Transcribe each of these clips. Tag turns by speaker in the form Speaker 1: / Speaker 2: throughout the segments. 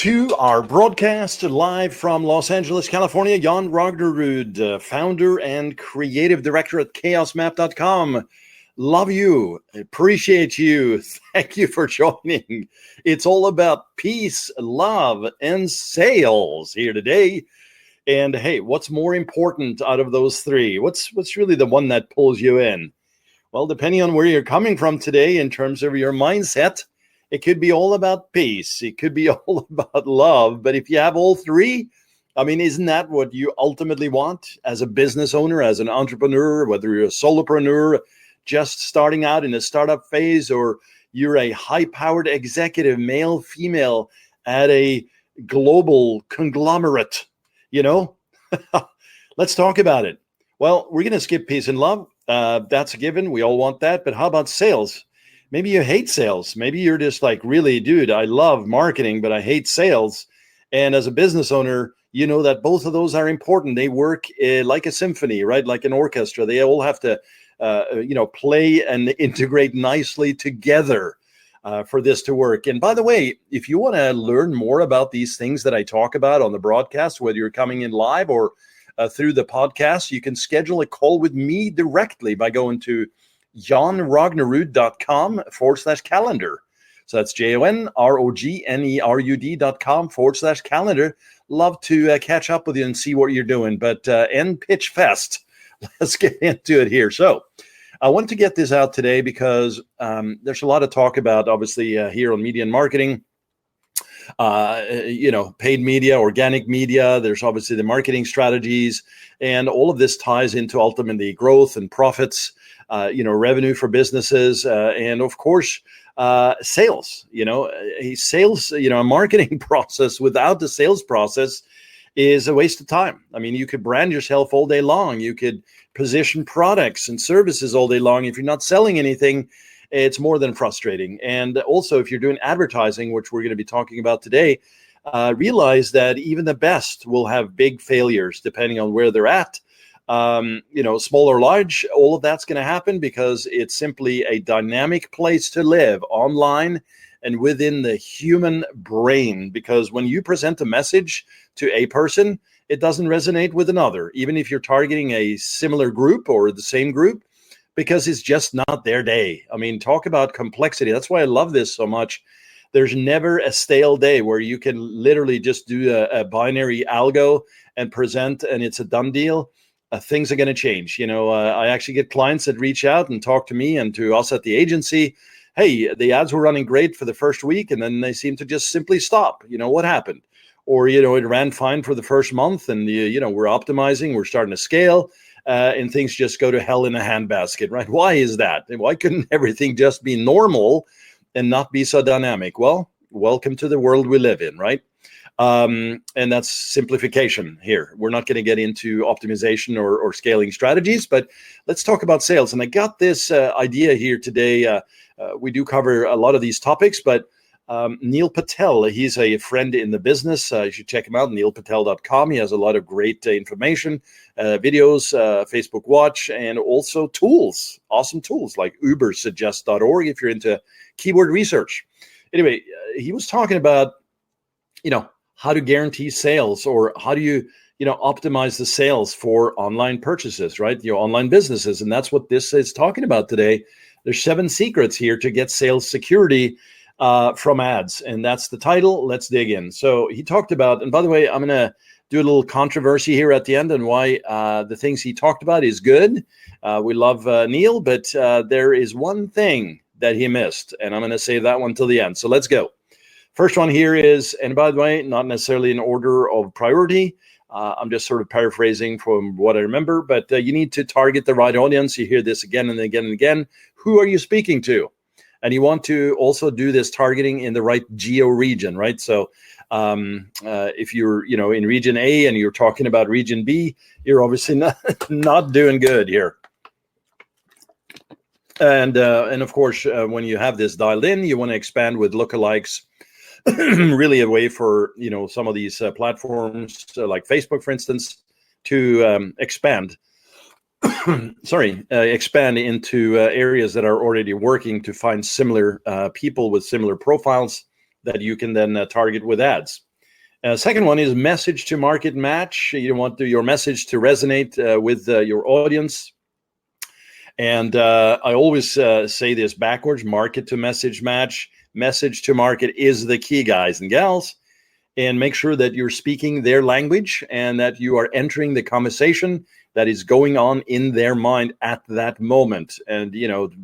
Speaker 1: To our broadcast live from Los Angeles, California, Jan Ragnerud, founder and creative director at chaosmap.com. Love you, appreciate you, thank you for joining. It's all about peace, love, and sales here today. And hey, what's more important out of those three? What's really the one that pulls you in? Well, depending on where you're coming from today in terms of your mindset, it could be all about peace. It could be all about love. But if you have all three, I mean, isn't that what you ultimately want as a business owner, as an entrepreneur, whether you're a solopreneur, just starting out in a startup phase, or you're a high-powered executive, male, female, at a global conglomerate, you know? Let's talk about it. Well, we're going to skip peace and love. That's a given. We all want that. But how about sales? Maybe you hate sales. Maybe you're just like, really, dude, I love marketing, but I hate sales. And as a business owner, you know that both of those are important. They work like a symphony, right? Like an orchestra. They all have to, play and integrate nicely together for this to work. And by the way, if you want to learn more about these things that I talk about on the broadcast, whether you're coming in live or through the podcast, you can schedule a call with me directly by going to janrognerud.com/calendar. So that's JONROGNERUD.com/calendar. Love to catch up with you and see what you're doing. But end pitch fest. Let's get into it here. So I want to get this out today because there's a lot of talk about, obviously, here on Media and Marketing, paid media, organic media. There's obviously the marketing strategies, and all of this ties into ultimately growth and profits, revenue for businesses, and of course, sales. A marketing process without the sales process is a waste of time. I mean, you could brand yourself all day long. You could position products and services all day long. If you're not selling anything, it's more than frustrating. And also, if you're doing advertising, which we're going to be talking about today, realize that even the best will have big failures depending on where they're at. Small or large, all of that's going to happen because it's simply a dynamic place to live online and within the human brain. Because when you present a message to a person, it doesn't resonate with another, even if you're targeting a similar group or the same group, because it's just not their day. I mean, talk about complexity. That's why I love this so much. There's never a stale day where you can literally just do a binary algo and present, and it's a done deal. Things are going to change. I actually get clients that reach out and talk to me and to us at the agency. Hey, the ads were running great for the first week, and then they seem to just simply stop. What happened? Or, it ran fine for the first month, and, we're optimizing, we're starting to scale, and things just go to hell in a handbasket, right? Why is that? Why couldn't everything just be normal and not be so dynamic? Well, welcome to the world we live in, right? And that's simplification here. We're not going to get into optimization or scaling strategies, but let's talk about sales. And I got this idea here today. We do cover a lot of these topics, but Neil Patel, he's a friend in the business. You should check him out, neilpatel.com. He has a lot of great information, videos, Facebook Watch, and also tools, awesome tools like ubersuggest.org if you're into keyword research. Anyway, he was talking about, how to guarantee sales, or how do you, optimize the sales for online purchases, right? Your online businesses. And that's what this is talking about today. There's 7 secrets here to get sales security from ads. And that's the title. Let's dig in. So he talked about, and by the way, I'm going to do a little controversy here at the end and why the things he talked about is good. We love Neil, but there is one thing that he missed, and I'm going to save that one till the end. So let's go. First one here is, and by the way, not necessarily in order of priority. I'm just sort of paraphrasing from what I remember, but you need to target the right audience. You hear this again and again and again. Who are you speaking to? And you want to also do this targeting in the right geo region, right? So if you're, in region A and you're talking about region B, you're obviously not doing good here. And of course, when you have this dialed in, you want to expand with lookalikes. Really a way for, some of these platforms like Facebook, for instance, to expand expand into areas that are already working to find similar people with similar profiles that you can then target with ads. Second one is message to market match. You want your message to resonate with your audience. And I always say this backwards: market to message match. Message to market is the key, guys and gals. And make sure that you're speaking their language and that you are entering the conversation that is going on in their mind at that moment. And,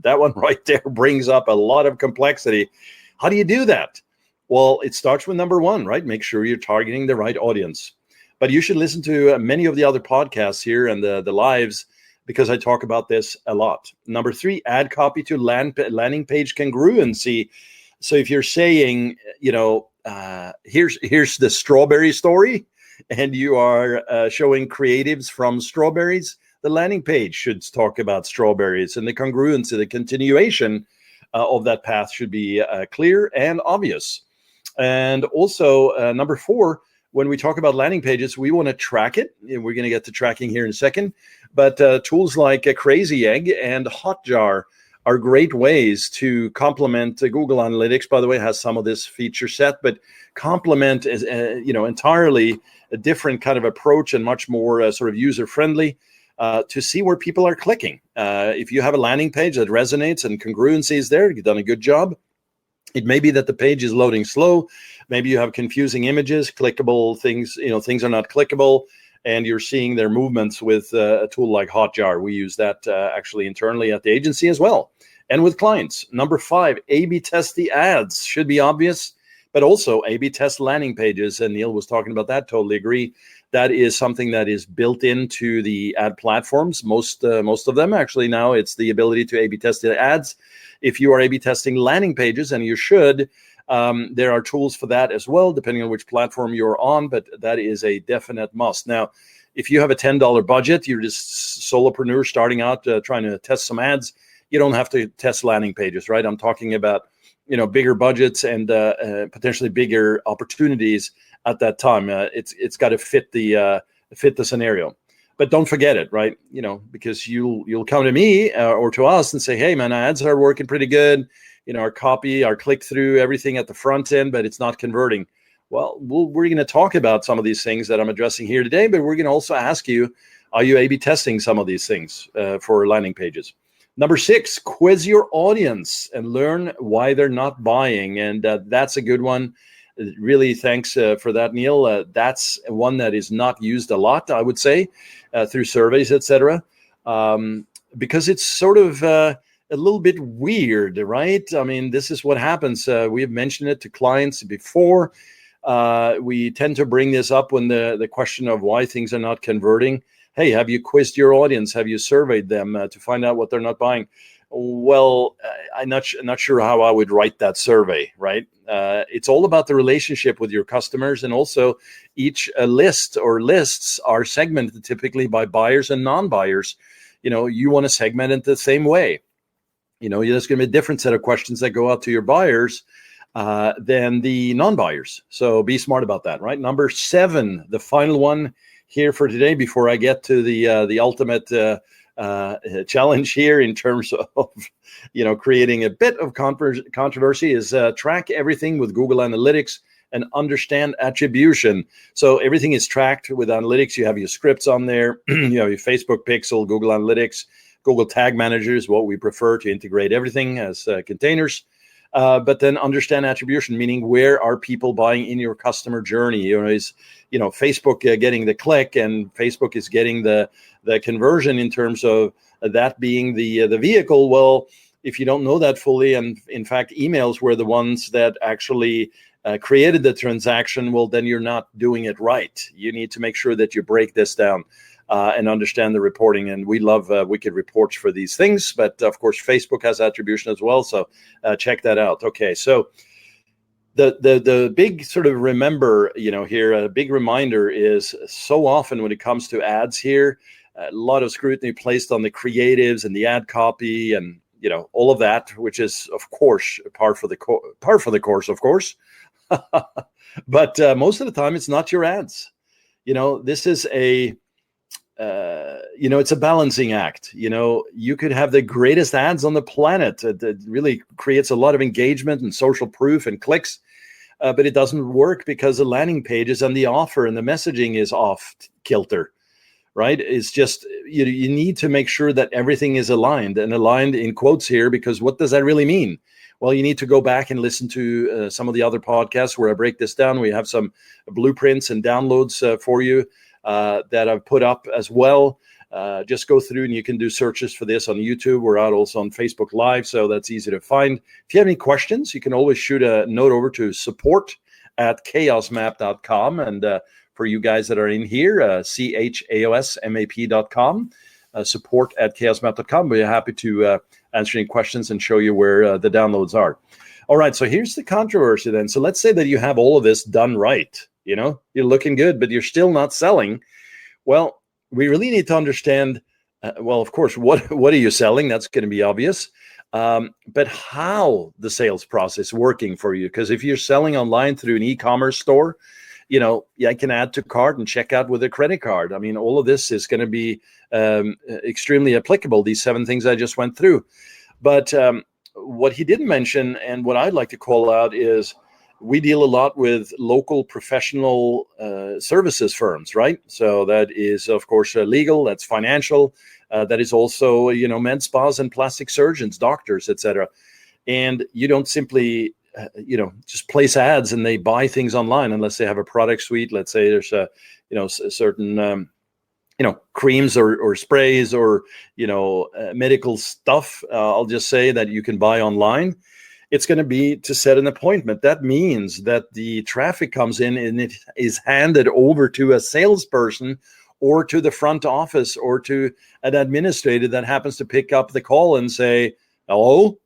Speaker 1: that one right there brings up a lot of complexity. How do you do that? Well, it starts with number one, right? Make sure you're targeting the right audience. But you should listen to many of the other podcasts here and the lives, because I talk about this a lot. Number three, add copy to landing page congruency. So if you're saying, here's the strawberry story, and you are showing creatives from strawberries, the landing page should talk about strawberries, and the congruency, the continuation of that path should be clear and obvious. And also, number four, when we talk about landing pages, we want to track it. And we're going to get to tracking here in a second. But tools like Crazy Egg and Hotjar are great ways to complement Google Analytics. By the way, has some of this feature set, but complement is entirely a different kind of approach and much more sort of user friendly to see where people are clicking. If you have a landing page that resonates and congruency is there, you've done a good job. It may be that the page is loading slow. Maybe you have confusing images, clickable things. Things are not clickable, and you're seeing their movements with a tool like Hotjar. We use that actually internally at the agency as well, and with clients. Number five, A/B test the ads. Should be obvious, but also A/B test landing pages. And Neil was talking about that. Totally agree. That is something that is built into the ad platforms. Most of them actually now. It's the ability to A/B test the ads. If you are A/B testing landing pages, and you should, there are tools for that as well, depending on which platform you're on, but that is a definite must. Now, if you have a $10 budget, you're just solopreneur starting out trying to test some ads, you don't have to test landing pages, right? I'm talking about, bigger budgets and potentially bigger opportunities at that time. It's got to fit the scenario. But don't forget it, right? Because you'll come to me or to us and say, hey, man, ads are working pretty good. Our copy, our click-through, everything at the front end, but it's not converting. Well, we're going to talk about some of these things that I'm addressing here today, but we're going to also ask you, are you A/B testing some of these things for landing pages? Number six, quiz your audience and learn why they're not buying. And that's a good one. Really, thanks for that, Neil. That's one that is not used a lot, I would say, through surveys, etc., because it's sort of a little bit weird, right? I mean, this is what happens. We have mentioned it to clients before. We tend to bring this up when the question of why things are not converting. Hey, have you quizzed your audience? Have you surveyed them to find out what they're not buying? Well, I'm not sure how I would write that survey, right? It's all about the relationship with your customers, and also each list or lists are segmented typically by buyers and non-buyers. You want to segment it the same way. There's going to be a different set of questions that go out to your buyers than the non-buyers. So be smart about that, right? Number seven, the final one here for today, before I get to the ultimate challenge here in terms of, creating a bit of controversy, is track everything with Google Analytics and understand attribution. So everything is tracked with analytics. You have your scripts on there. You have your Facebook pixel, Google Analytics, Google Tag Manager is what we prefer to integrate everything as containers. But then understand attribution, meaning where are people buying in your customer journey? Is Facebook getting the click, and Facebook is getting the conversion in terms of that being the vehicle? Well, if you don't know that fully, and in fact emails were the ones that actually created the transaction, well, then you're not doing it right. You need to make sure that you break this down and understand the reporting. And we love Wicked Reports for these things. But of course, Facebook has attribution as well. So check that out. Okay, so the big sort of remember, here, a big reminder is so often when it comes to ads here, a lot of scrutiny placed on the creatives and the ad copy and, all of that, which is, of course, par for the course, of course. But most of the time, it's not your ads. This is it's a balancing act. You could have the greatest ads on the planet that really creates a lot of engagement and social proof and clicks. but it doesn't work because the landing pages and the offer and the messaging is off kilter, right? It's just, you need to make sure that everything is aligned, and aligned in quotes here, because what does that really mean? Well, you need to go back and listen to some of the other podcasts where I break this down. We have some blueprints and downloads for you that I've put up as well. Just go through and you can do searches for this on YouTube. We're out also on Facebook Live, so that's easy to find. If you have any questions, you can always shoot a note over to support@chaosmap.com. And for you guys that are in here, chaosmap.com, support@chaosmap.com. We're happy to answer any questions and show you where the downloads are. All right, so here's the controversy then. So let's say that you have all of this done right. You're looking good, but you're still not selling. Well, we really need to understand, well, of course, what are you selling? That's going to be obvious. But how the sales process working for you? Because if you're selling online through an e-commerce store, I can add to cart and check out with a credit card. I mean, all of this is going to be extremely applicable, these 7 things I just went through. But what he didn't mention, and what I'd like to call out, is we deal a lot with local professional services firms, right? So that is, of course, legal, that's financial, that is also, med spas and plastic surgeons, doctors, etc. And you don't simply just place ads and they buy things online unless they have a product suite. Let's say there's a certain creams or sprays or medical stuff, I'll just say, that you can buy online. It's going to be to set an appointment. That means that the traffic comes in and it is handed over to a salesperson or to the front office or to an administrator that happens to pick up the call and say, hello?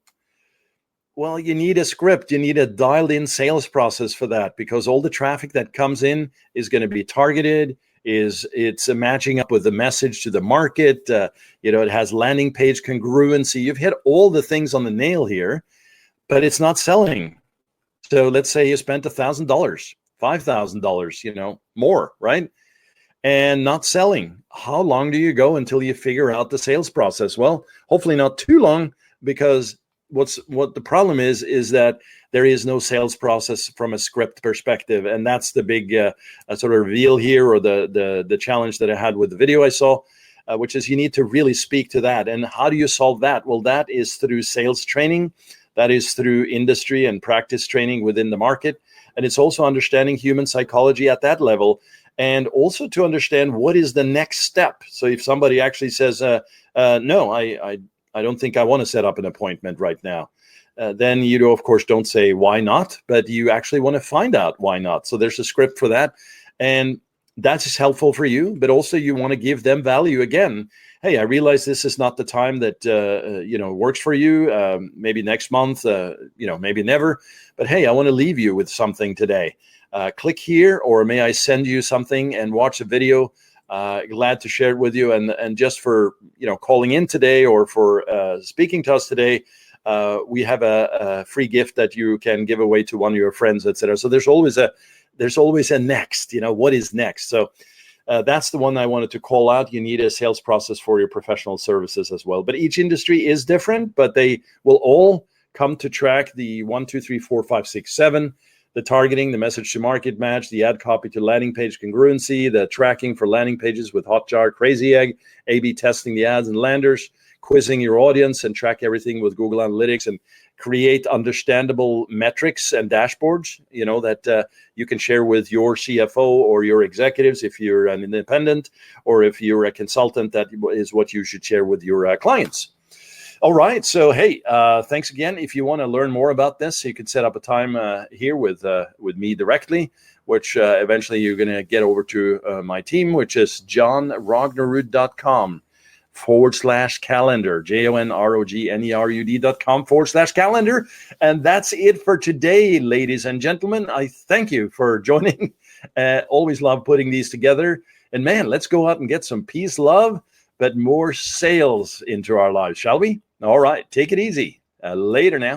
Speaker 1: Well, you need a script. You need a dialed-in sales process for that, because all the traffic that comes in is going to be targeted. It's matching up with the message to the market. It has landing page congruency. You've hit all the things on the nail here, but it's not selling. So let's say you spent $1,000, $5,000, more, right? And not selling. How long do you go until you figure out the sales process? Well, hopefully not too long, because what the problem is that there is no sales process from a script perspective, and that's the big sort of reveal here, or the challenge that I had with the video I saw, which is you need to really speak to that. And how do you solve that? Well, that is through sales training, that is through industry and practice training within the market, and it's also understanding human psychology at that level, and also to understand what is the next step. So if somebody actually says, no, I don't think I want to set up an appointment right now. Then you, of course, don't say why not, but you actually want to find out why not. So there's a script for that. And that's just helpful for you, but also you want to give them value again. Hey, I realize this is not the time that, works for you. Maybe next month, maybe never. But hey, I want to leave you with something today. Click here, or may I send you something and watch a video. Glad to share it with you. And just for, calling in today, or for speaking to us today, we have a free gift that you can give away to one of your friends, etc. So there's always a next, what is next? So that's the one I wanted to call out. You need a sales process for your professional services as well. But each industry is different, but they will all come to track the 1, 2, 3, 4, 5, 6, 7. The targeting, the message to market match, the ad copy to landing page congruency, the tracking for landing pages with Hotjar, Crazy Egg, A/B testing the ads and landers, quizzing your audience and track everything with Google Analytics, and create understandable metrics and dashboards, that you can share with your CFO or your executives if you're an independent, or if you're a consultant, that is what you should share with your clients. All right. So, hey, thanks again. If you want to learn more about this, you can set up a time here with me directly, which eventually you're going to get over to my team, which is johnrognerud.com/calendar, JONROGNERUD.com/calendar. And that's it for today, ladies and gentlemen. I thank you for joining. Always love putting these together. And man, let's go out and get some peace, love, but more sales into our lives, shall we? All right. Take it easy. Later now.